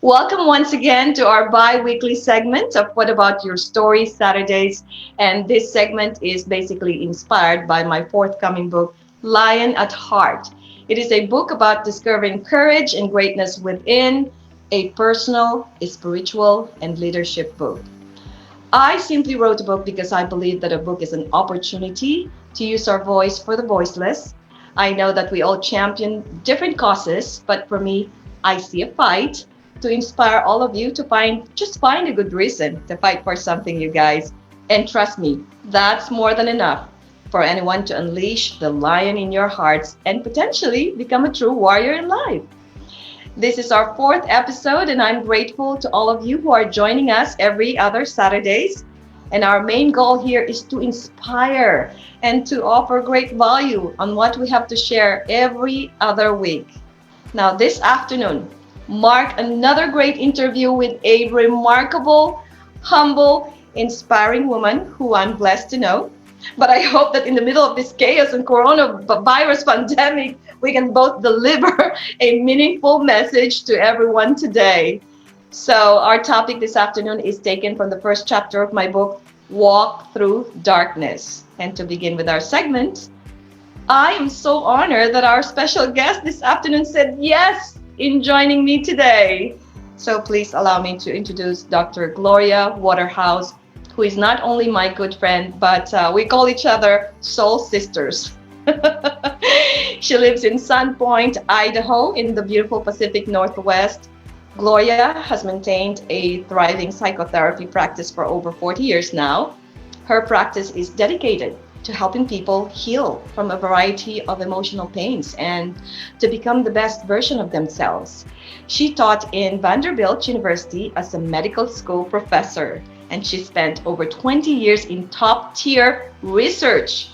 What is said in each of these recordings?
Welcome once again to our bi-weekly segment of What About Your Story Saturdays. And this segment is basically inspired by my forthcoming book, Lion at Heart. It is a book about discovering courage and greatness within, a personal, a spiritual, and leadership book. I simply wrote a book because I believe that a book is an opportunity to use our voice for the voiceless. I know that we all champion different causes, but for me, I see a fight to inspire all of you to find a good reason to fight for something, you guys. And trust me, that's more than enough for anyone to unleash the lion in your hearts and potentially become a true warrior in life. This is our fourth episode, and I'm grateful to all of you who are joining us every other Saturdays. And our main goal here is to inspire and to offer great value on what we have to share every other week. Now, this afternoon, mark another great interview with a remarkable, humble, inspiring woman who I'm blessed to know. But I hope that in the middle of this chaos and coronavirus pandemic, we can both deliver a meaningful message to everyone today. So, our topic this afternoon is taken from the first chapter of my book, Walk Through Darkness. And to begin with our segment, I am so honored that our special guest this afternoon said yes in joining me today. So please allow me to introduce Dr. Gloria Waterhouse, who is not only my good friend, but we call each other soul sisters. She lives in Sandpoint, Idaho, in the beautiful Pacific Northwest. Gloria has maintained a thriving psychotherapy practice for over 40 years now. Her practice is dedicated to helping people heal from a variety of emotional pains and to become the best version of themselves. She taught in Vanderbilt University as a medical school professor, and she spent over 20 years in top tier research.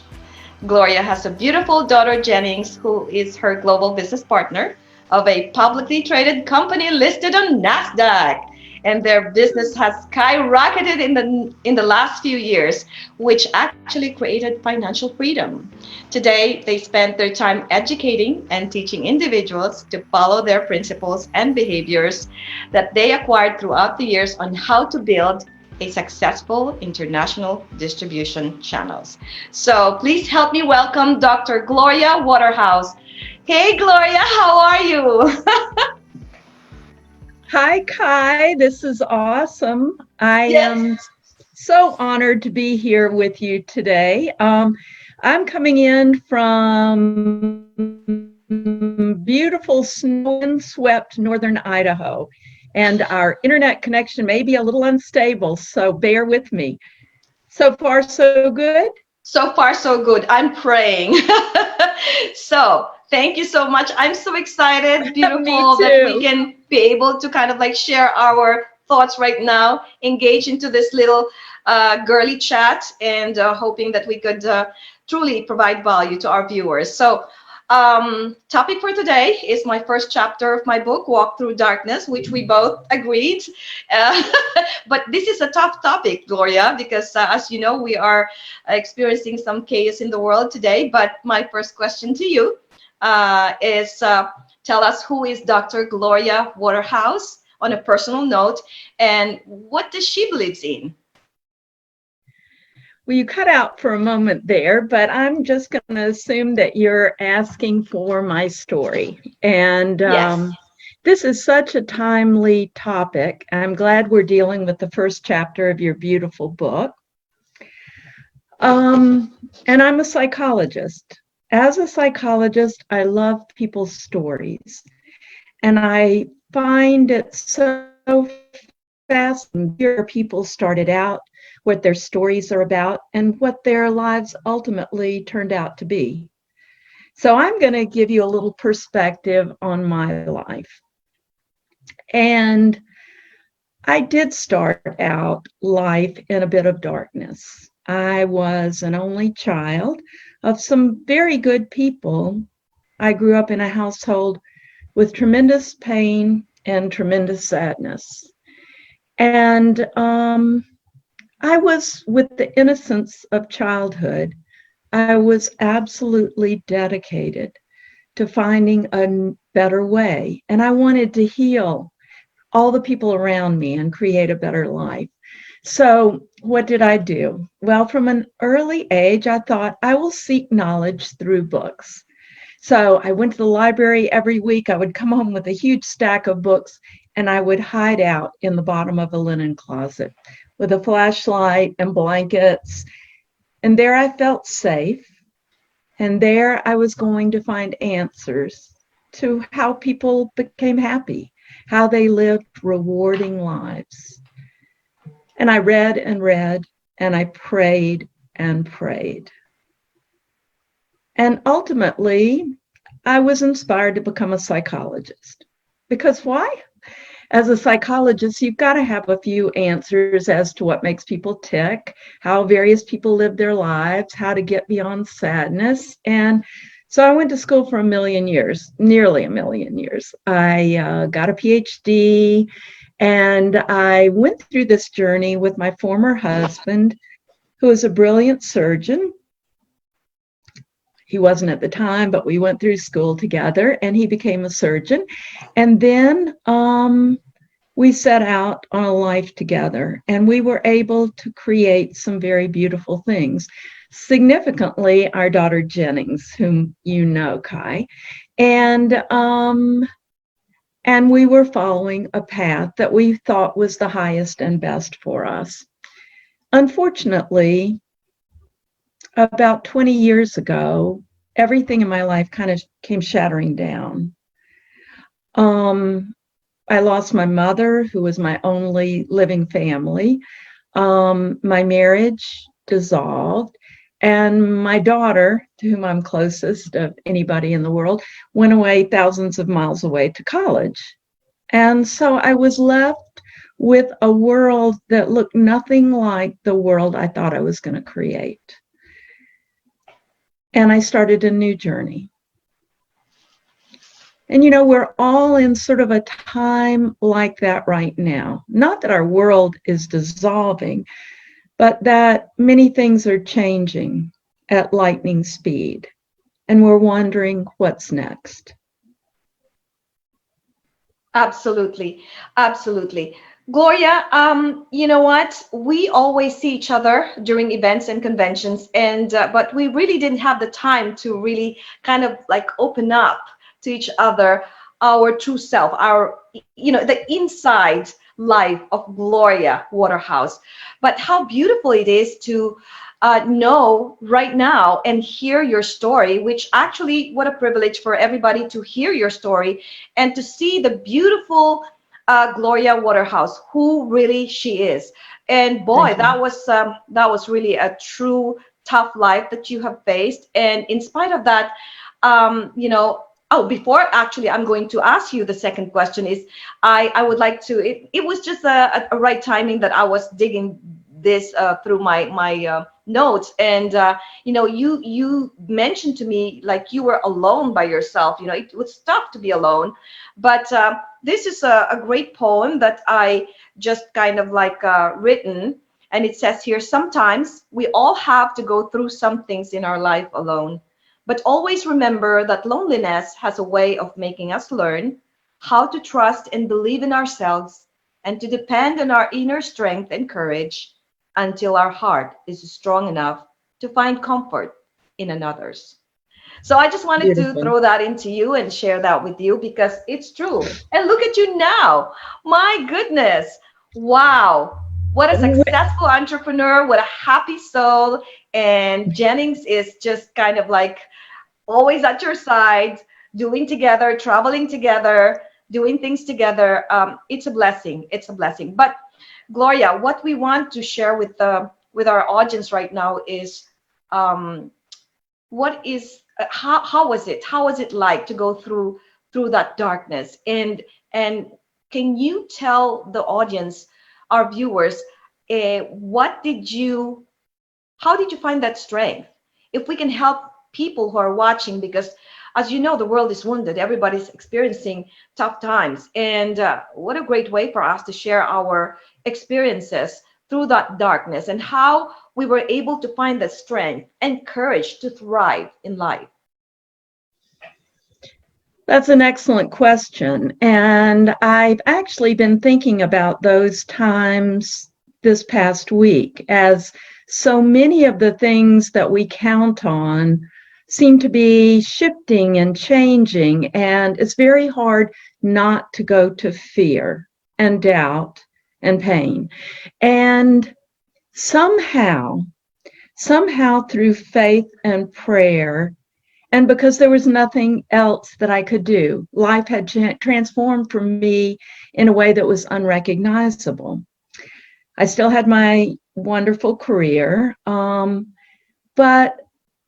Gloria has a beautiful daughter, Jennings, who is her global business partner of a publicly traded company listed on NASDAQ. And their business has skyrocketed in the last few years, which actually created financial freedom. Today, they spend their time educating and teaching individuals to follow their principles and behaviors that they acquired throughout the years on how to build a successful international distribution channels. So please help me welcome Dr. Gloria Waterhouse. Hey, Gloria, how are you? Hi, Kai. This is awesome. I Yes. am so honored to be here with you today. I'm coming in from beautiful snow-swept northern Idaho, and our internet connection may be a little unstable, so bear with me. So far, so good? So far, so good. I'm praying. So, thank you so much. I'm so excited, Me beautiful, that we too. can be able to kind of like share our thoughts right now, engage into this little girly chat, and hoping that we could truly provide value to our viewers. So, topic for today is my first chapter of my book, Walk Through Darkness, which we both agreed. Uh, but this is a tough topic, Gloria, because as you know, we are experiencing some chaos in the world today. But my first question to you is tell us, who is Dr. Gloria Waterhouse on a personal note, and what does she believe in? Well, you cut out for a moment there, but I'm just going to assume that you're asking for my story. And Yes. this is such a timely topic. I'm glad we're dealing with the first chapter of your beautiful book. And I'm a psychologist. As a psychologist, I love people's stories. And I find it so fascinating where people started out, what their stories are about, and what their lives ultimately turned out to be. So I'm going to give you a little perspective on my life. And I did start out life in a bit of darkness. I was an only child of some very good people. I grew up in a household with tremendous pain and tremendous sadness. And I was, with the innocence of childhood, I was absolutely dedicated to finding a better way. And I wanted to heal all the people around me and create a better life. So, what did I do? Well, from an early age, I thought I will seek knowledge through books. So, I went to the library every week. I would come home with a huge stack of books and I would hide out in the bottom of a linen closet with a flashlight and blankets. And there I felt safe. And there I was going to find answers to how people became happy, how they lived rewarding lives. And I read and read, and I prayed and prayed. And ultimately, I was inspired to become a psychologist. Because why? As a psychologist, you've got to have a few answers as to what makes people tick, how various people live their lives, how to get beyond sadness. And so I went to school for a million years, nearly a million years. I got a PhD, and I went through this journey with my former husband, who was a brilliant surgeon. He wasn't at the time, but we went through school together and he became a surgeon. And then we set out on a life together and we were able to create some very beautiful things. Significantly, our daughter Jennings, whom you know, Kai, and we were following a path that we thought was the highest and best for us. Unfortunately, about 20 years ago, everything in my life kind of came shattering down. I lost my mother, who was my only living family. My marriage dissolved, and my daughter, to whom I'm closest of anybody in the world, went away thousands of miles away to college. And so I was left with a world that looked nothing like the world I thought I was going to create. And I started a new journey. And, we're all in sort of a time like that right now. Not that our world is dissolving, but that many things are changing at lightning speed. And we're wondering what's next. Absolutely, absolutely. Gloria, you know what? We always see each other during events and conventions, and but we really didn't have the time to really kind of like open up to each other our true self, our the inside life of Gloria Waterhouse. But how beautiful it is to know right now and hear your story, which actually, what a privilege for everybody to hear your story and to see the beautiful Gloria Waterhouse, who really she is. And boy, that was really a true tough life that you have faced. And in spite of that, oh, before actually I'm going to ask you the second question is I would like to, it was just a right timing that I was digging this through my notes, and you mentioned to me like you were alone by yourself. It was tough to be alone, but this is a great poem that I just kind of like written, and it says here, sometimes we all have to go through some things in our life alone, but always remember that loneliness has a way of making us learn how to trust and believe in ourselves and to depend on our inner strength and courage until our heart is strong enough to find comfort in another's. So I just wanted to Beautiful. throw that into you and share that with you because it's true. And look at you now. My goodness. Wow. What a successful entrepreneur, what a happy soul. And Jennings is just kind of like always at your side, doing together, traveling together, doing things together. It's a blessing. It's a blessing. But Gloria, what we want to share with our audience right now is um, what is how was it? How was it like to go through that darkness? And can you tell the audience, our viewers, what did you how did you find that strength? If we can help people who are watching, because as you know, the world is wounded. Everybody's experiencing tough times. And what a great way for us to share our experiences through that darkness and how we were able to find the strength and courage to thrive in life. That's an excellent question. And I've actually been thinking about those times this past week, as so many of the things that we count on seem to be shifting and changing. And it's very hard not to go to fear and doubt and pain. And somehow, somehow through faith and prayer, and because there was nothing else that I could do, life had transformed for me in a way that was unrecognizable. I still had my wonderful career, but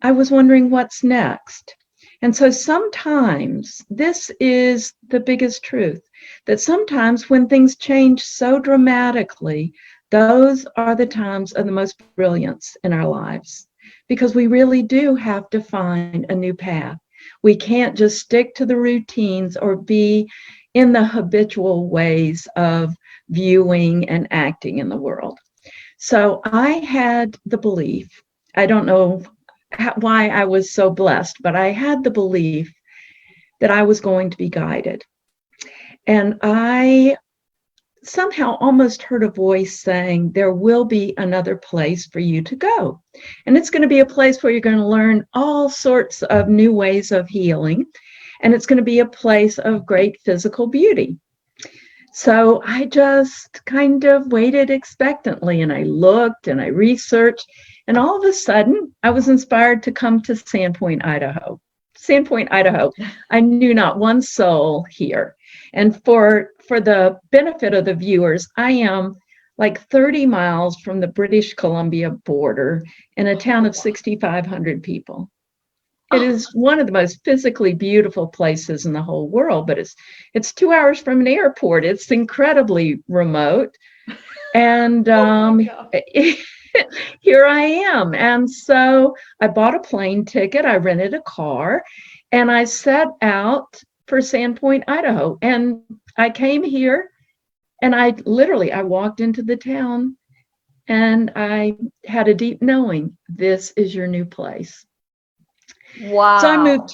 I was wondering what's next. And so sometimes this is the biggest truth, that sometimes when things change so dramatically, those are the times of the most brilliance in our lives, because we really do have to find a new path. We can't just stick to the routines or be in the habitual ways of viewing and acting in the world. So I had the belief, I don't know why I was so blessed, but I had the belief that I was going to be guided. And I somehow almost heard a voice saying, there will be another place for you to go. And it's going to be a place where you're going to learn all sorts of new ways of healing. And it's going to be a place of great physical beauty. So I just kind of waited expectantly, and I looked and I researched, and all of a sudden I was inspired to come to Sandpoint, Idaho. Sandpoint, Idaho. I knew not one soul here. And for the benefit of the viewers, I am like 30 miles from the British Columbia border in a town of 6,500 people. It is one of the most physically beautiful places in the whole world, but it's 2 hours from an airport. It's incredibly remote. And here I am. And so I bought a plane ticket, I rented a car, and I set out for Sandpoint, Idaho. And I came here, and I walked into the town, and I had a deep knowing, this is your new place. Wow. So I moved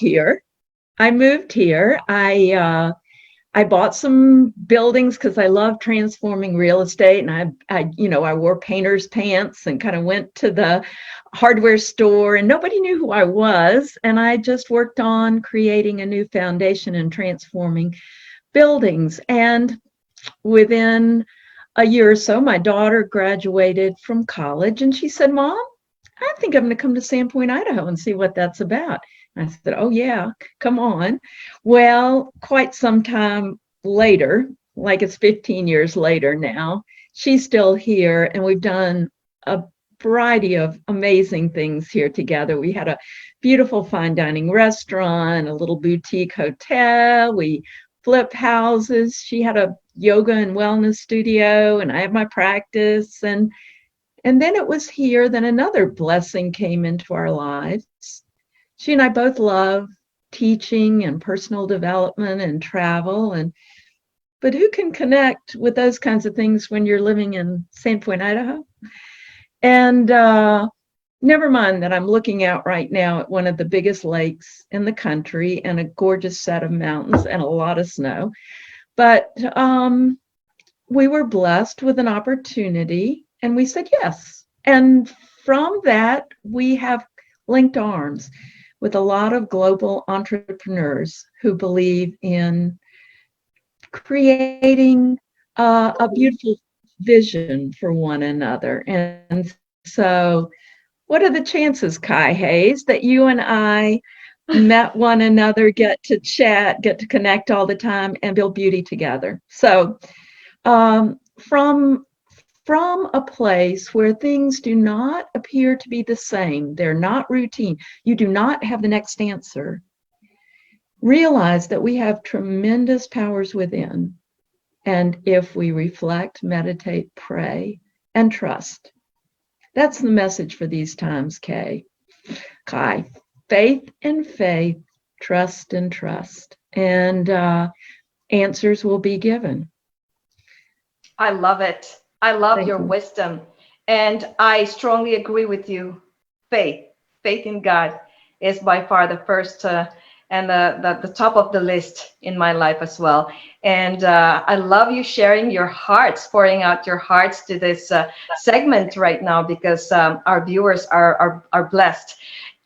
here. I bought some buildings because I love transforming real estate, and I wore painter's pants and kind of went to the hardware store, and nobody knew who I was, and I just worked on creating a new foundation and transforming buildings. And within a year or so, my daughter graduated from college, and she said, "Mom, I think I'm going to come to Sandpoint, Idaho and see what that's about." I said, "Oh, yeah, come on." Well, quite some time later, like it's 15 years later now, she's still here, and we've done a variety of amazing things here together. We had a beautiful fine dining restaurant, a little boutique hotel. We flipped houses. She had a yoga and wellness studio, and I have my practice. And then it was here that another blessing came into our lives. She and I both love teaching and personal development and travel. But who can connect with those kinds of things when you're living in Sandpoint, Idaho? And never mind that I'm looking out right now at one of the biggest lakes in the country and a gorgeous set of mountains and a lot of snow. But we were blessed with an opportunity, and we said yes. And from that, we have linked arms with a lot of global entrepreneurs who believe in creating a beautiful vision for one another. And so, what are the chances, Kai Hayes, that you and I met one another, get to chat, get to connect all the time, and build beauty together? So, from a place where things do not appear to be the same, they're not routine, you do not have the next answer, realize that we have tremendous powers within. And if we reflect, meditate, pray, and trust, that's the message for these times, Kai. Faith and faith, trust and trust, and answers will be given. I love it. I love Thank your you. wisdom. And I strongly agree with you. Faith in God is by far the first and the top of the list in my life as well. And I love you sharing your hearts, pouring out your hearts to this segment right now, because our viewers are blessed.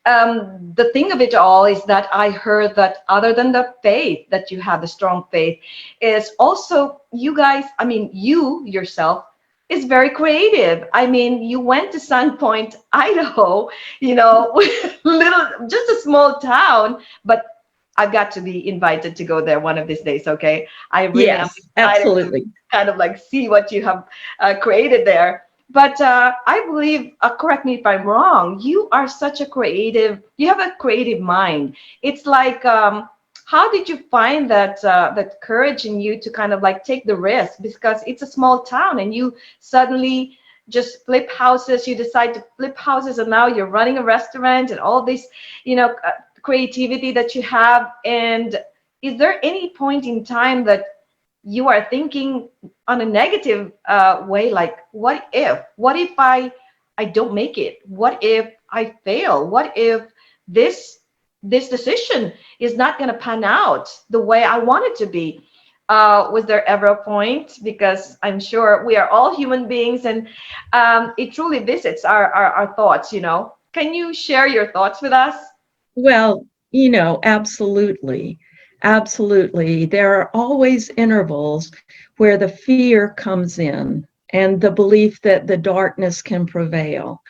The thing of it all is that I heard that other than the faith that you have, the strong faith, is also you guys, I mean, you yourself is very creative. I mean, you went to Sandpoint, Idaho, little, just a small town, but I've got to be invited to go there one of these days, okay? I really am Yes, excited to absolutely. kind of like see what you have created there. But I believe, correct me if I'm wrong, you are such a creative, you have a creative mind. It's like, how did you find that courage in you to kind of like take the risk? Because it's a small town and you suddenly just flip houses, you decide to flip houses, and now you're running a restaurant and all this, creativity that you have. And is there any point in time that you are thinking on a negative way, like what if I don't make it, what if I fail, what if this decision is not going to pan out the way I want it to be? Was there ever a point? Because I'm sure we are all human beings, and it truly visits our thoughts. Can you share your thoughts with us? Well, absolutely. Absolutely. There are always intervals where the fear comes in and the belief that the darkness can prevail.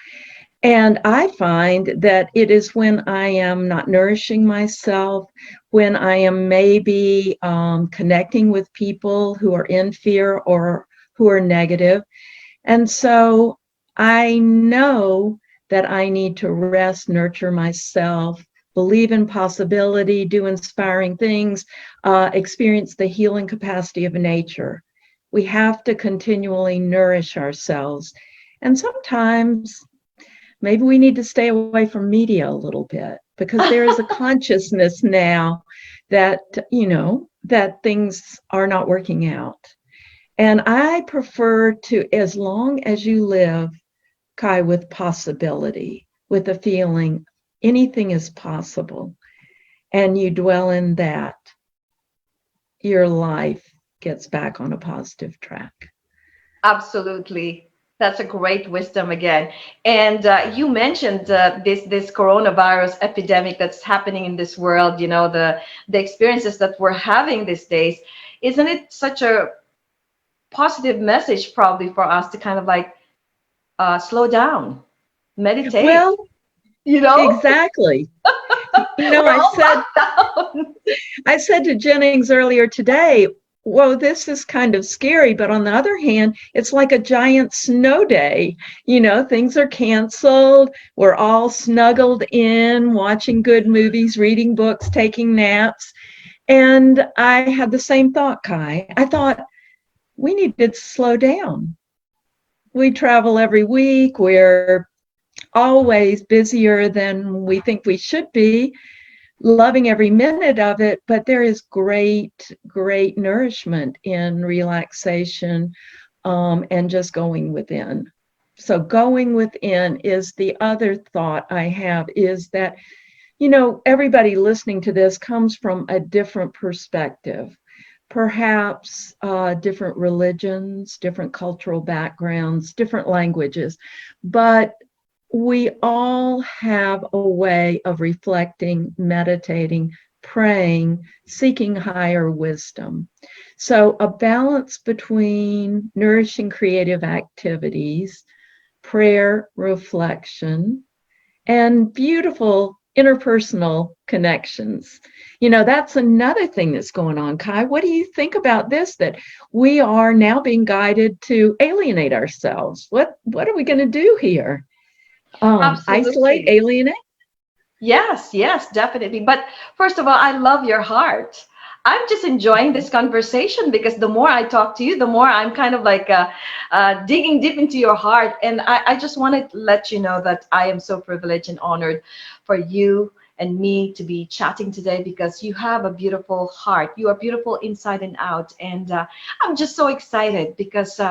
And I find that it is when I am not nourishing myself, when I am maybe connecting with people who are in fear or who are negative. And so I know that I need to rest, nurture myself, believe in possibility, do inspiring things, experience the healing capacity of nature. We have to continually nourish ourselves. And sometimes maybe we need to stay away from media a little bit, because there is a consciousness now that, that things are not working out. And I prefer to, as long as you live, Kai, with possibility, with a feeling anything is possible, and you dwell in that, your life gets back on a positive track. Absolutely. That's a great wisdom again. And you mentioned this coronavirus epidemic that's happening in this world, the experiences that we're having these days. Isn't it such a positive message probably for us to kind of like slow down, meditate, Well, you know? exactly. We're I all said locked down. I said to Jennings earlier today, whoa, this is kind of scary. But on the other hand, it's like a giant snow day. Things are canceled. We're all snuggled in, watching good movies, reading books, taking naps. And I had the same thought, Kai. I thought we needed to slow down. We travel every week. We're always busier than we think we should be, loving every minute of it, but there is great nourishment in relaxation, and just going within. So going within is the other thought I have, is that, everybody listening to this comes from a different perspective, perhaps different religions, different cultural backgrounds, different languages, but we all have a way of reflecting, meditating, praying, seeking higher wisdom. So, a balance between nourishing creative activities, prayer, reflection, and beautiful interpersonal connections. That's another thing that's going on, Kai. What do you think about this? That we are now being guided to alienate ourselves. What are we going to do here? Isolate, Absolutely. alienate. Yes, yes, definitely. But first of all, I love your heart. I'm just enjoying this conversation because the more I talk to you, the more I'm kind of like digging deep into your heart. And I just wanted to let you know that I am so privileged and honored for you and me to be chatting today, because you have a beautiful heart. You are beautiful inside and out. And I'm just so excited because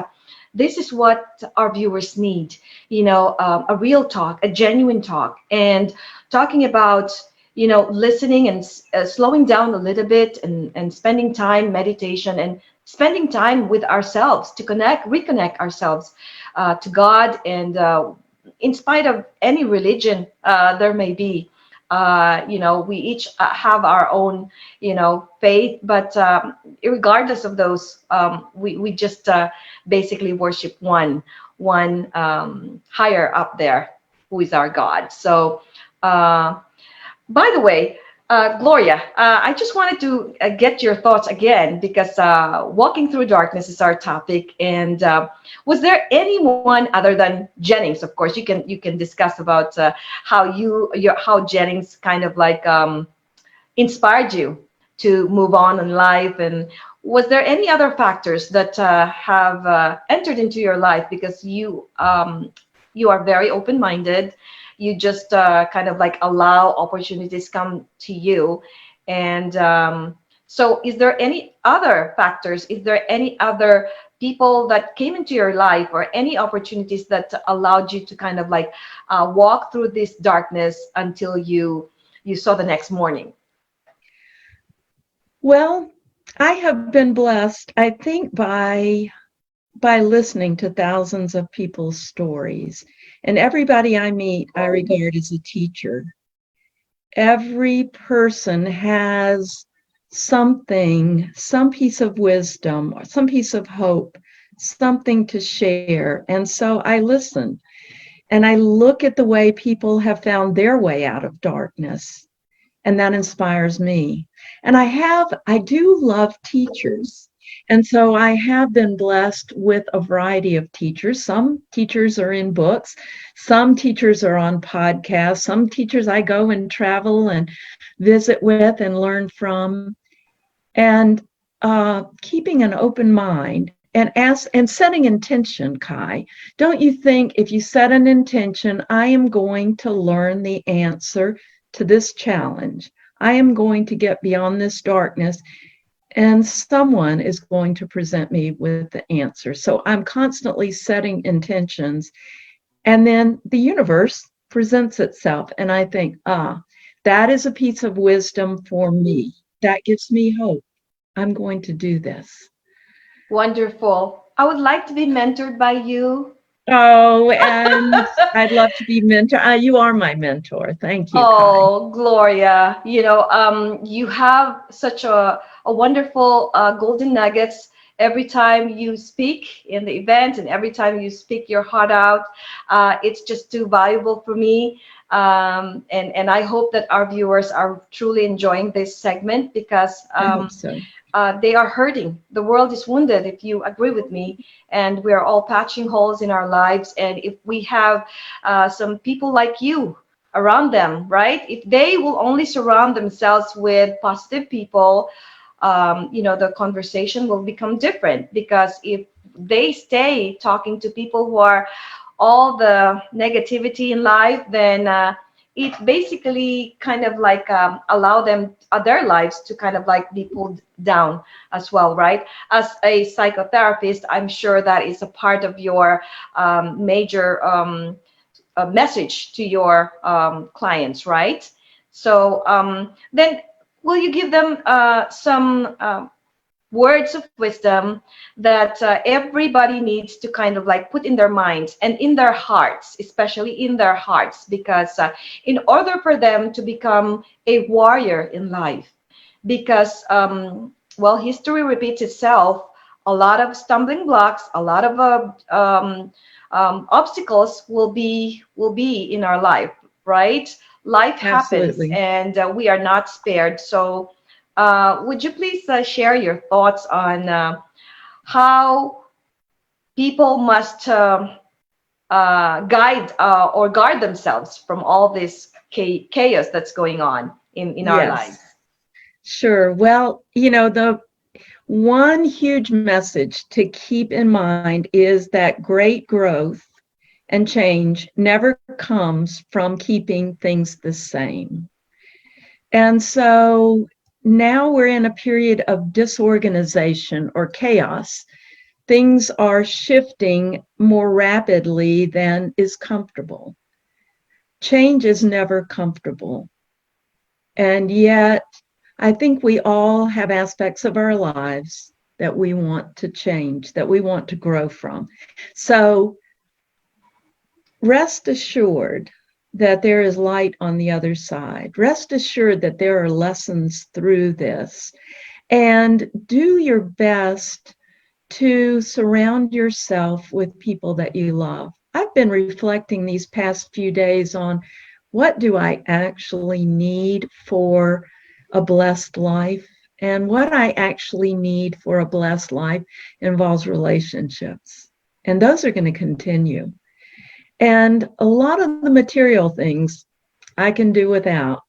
this is what our viewers need, a real talk, a genuine talk. And talking about listening and slowing down a little bit, and spending time meditation, and spending time with ourselves to reconnect ourselves to God. And in spite of any religion there may be, we each have our own, faith, but regardless of those, we just basically worship one higher up there, who is our God. So uh, by the way, Gloria, I just wanted to get your thoughts again, because walking through darkness is our topic. And was there anyone other than Jennings? Of course, you can discuss about how Jennings kind of like inspired you to move on in life. And was there any other factors that have entered into your life, because you are very open-minded, you just kind of like allow opportunities come to you. And so is there any other factors, is there any other people that came into your life, or any opportunities that allowed you to kind of like walk through this darkness until you saw the next morning? Well, I have been blessed, I think, by listening to thousands of people's stories. And everybody I meet, I regard as a teacher. Every person has something, some piece of wisdom, some piece of hope, something to share. And so I listen and I look at the way people have found their way out of darkness, and that inspires me. And I do love teachers. And so I have been blessed with a variety of teachers. Some teachers are in books, some teachers are on podcasts, some teachers I go and travel and visit with and learn from. And keeping an open mind and setting intention, Kai. Don't you think if you set an intention, I am going to learn the answer to this challenge. I am going to get beyond this darkness, and someone is going to present me with the answer. So I'm constantly setting intentions, and then the universe presents itself. And I think, that is a piece of wisdom for me. That gives me hope. I'm going to do this. Wonderful. I would like to be mentored by you. Oh, and I'd love to be mentor. You are my mentor. Thank you, Kai. Oh, Gloria, you have such a wonderful golden nuggets every time you speak in the event, and every time you speak your heart out. It's just too valuable for me. And I hope that our viewers are truly enjoying this segment, because I hope so. they are hurting. The world is wounded, if you agree with me, and we are all patching holes in our lives. And if we have some people like you around them, right? If they will only surround themselves with positive people, the conversation will become different. Because if they stay talking to people who are all the negativity in life, then it basically kind of like allow them their lives to kind of like be pulled down as well, right? As a psychotherapist, I'm sure that is a part of your major message to your clients, right? So then will you give them some words of wisdom that everybody needs to kind of like put in their minds and in their hearts, especially in their hearts, because in order for them to become a warrior in life, because well, history repeats itself. A lot of stumbling blocks, a lot of obstacles will be in our life, right? Life happens, Absolutely. and we are not spared. So would you please share your thoughts on how people must guide or guard themselves from all this chaos that's going on in our lives? Yes, sure. Well, the one huge message to keep in mind is that great growth and change never comes from keeping things the same. And so now we're in a period of disorganization or chaos. Things are shifting more rapidly than is comfortable. Change is never comfortable. And yet, I think we all have aspects of our lives that we want to change, that we want to grow from. So rest assured that there is light on the other side. Rest assured that there are lessons through this. And do your best to surround yourself with people that you love. I've been reflecting these past few days on what do I actually need for a blessed life? And what I actually need for a blessed life involves relationships. And those are going to continue. And a lot of the material things I can do without.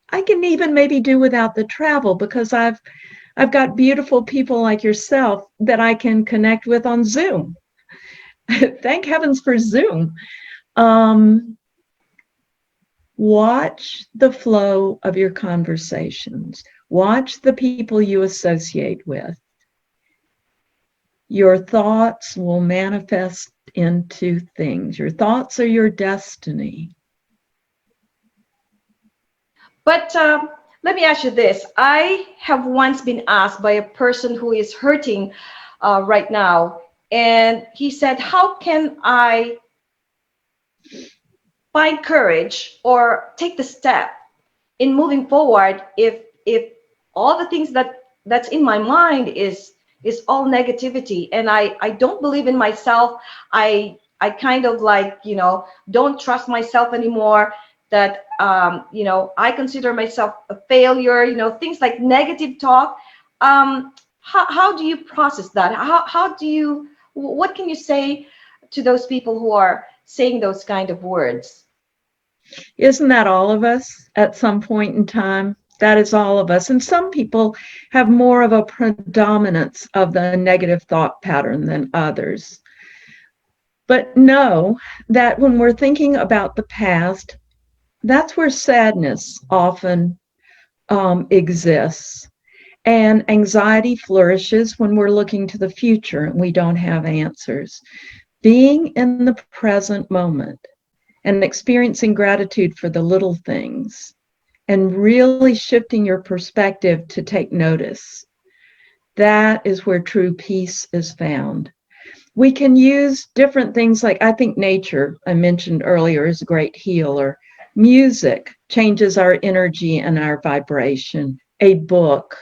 I can even maybe do without the travel because I've got beautiful people like yourself that I can connect with on Zoom. Thank heavens for Zoom. Um, Watch the flow of your conversations. Watch the people you associate with. Your thoughts will manifest into things. Your thoughts are your destiny. But let me ask you this. I have once been asked by a person who is hurting right now, and he said, how can I find courage or take the step in moving forward if all the things that's in my mind is all negativity, and I don't believe in myself. I kind of like, don't trust myself anymore, that I consider myself a failure, things like negative talk. How do you process that? How do you, what can you say to those people who are saying those kind of words? Isn't that all of us at some point in time? That is all of us. And some people have more of a predominance of the negative thought pattern than others. But know that when we're thinking about the past, that's where sadness often exists. And anxiety flourishes when we're looking to the future and we don't have answers. Being in the present moment and experiencing gratitude for the little things and really shifting your perspective to take notice, that is where true peace is found. We can use different things like, I think nature, I mentioned earlier, is a great healer. Music changes our energy and our vibration. A book,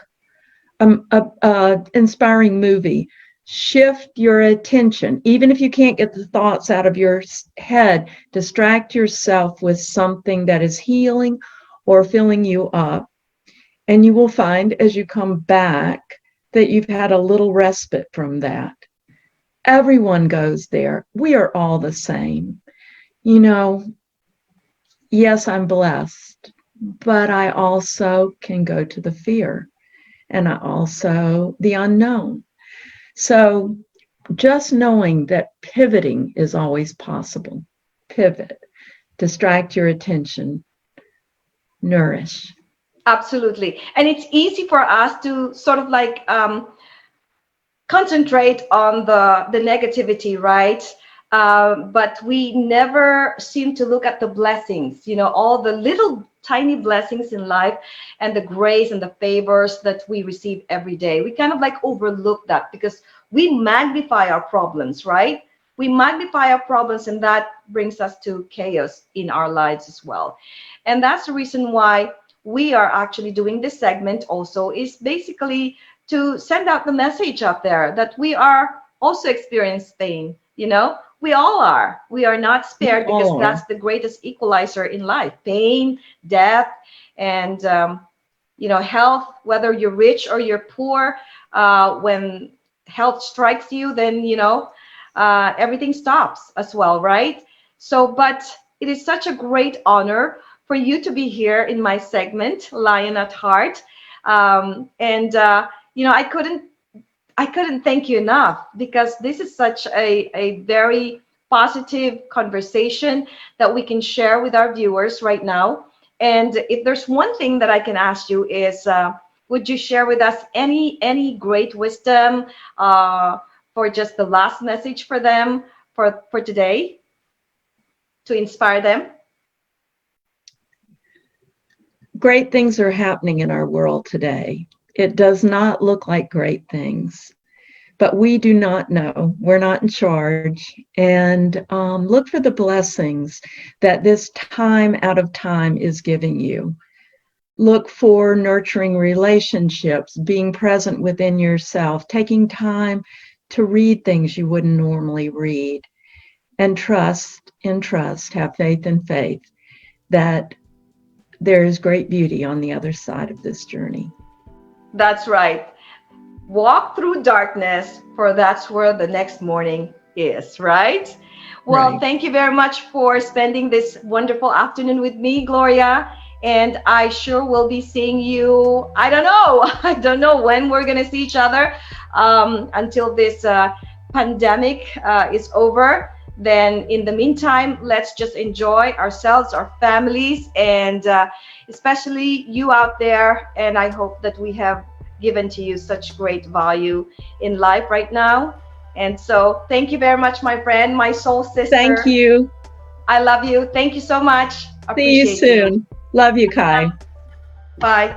a inspiring movie. Shift your attention. Even if you can't get the thoughts out of your head, distract yourself with something that is healing or filling you up. And you will find as you come back that you've had a little respite from that. Everyone goes there. We are all the same. You know, yes, I'm blessed, but I also can go to the fear and I also the unknown. So just knowing that pivoting is always possible. Pivot, distract your attention, nourish. Absolutely. And it's easy for us to sort of like concentrate on the negativity, right? But we never seem to look at the blessings, all the little tiny blessings in life and the grace and the favors that we receive every day. We kind of like overlook that because we magnify our problems, right? We magnify our problems, and that brings us to chaos in our lives as well. And that's the reason why we are actually doing this segment also, is basically to send out the message out there that we are also experiencing pain. We all are. We are not We spared because all are. that's the greatest equalizer in life: pain, death, and health. Whether you're rich or you're poor, when health strikes you, then everything stops as well, right? So, but it is such a great honor for you to be here in my segment, Lion at Heart. And I couldn't thank you enough, because this is such a very positive conversation that we can share with our viewers right now. And if there's one thing that I can ask you is, would you share with us any great wisdom for just the last message for them for today, to inspire them? great things are happening in our world today. It does not look like great things, but we do not know. We're not in charge. And look for the blessings that this time out of time is giving you. Look for nurturing relationships, being present within yourself, taking time to read things you wouldn't normally read, and trust, have faith in faith that there is great beauty on the other side of this journey. That's right. Walk through darkness, for that's where the next morning is, right? Well, Right. thank you very much for spending this wonderful afternoon with me, Gloria. And I sure will be seeing you. I don't know. I don't know when we're going to see each other until this pandemic is over. Then, in the meantime, let's just enjoy ourselves, our families, and especially you out there. And I hope that we have given to you such great value in life right now. And so, thank you very much, my friend, my soul Thank sister. you. I love you. Thank you so much. See you Appreciate you. soon. Love you, Kai. Bye.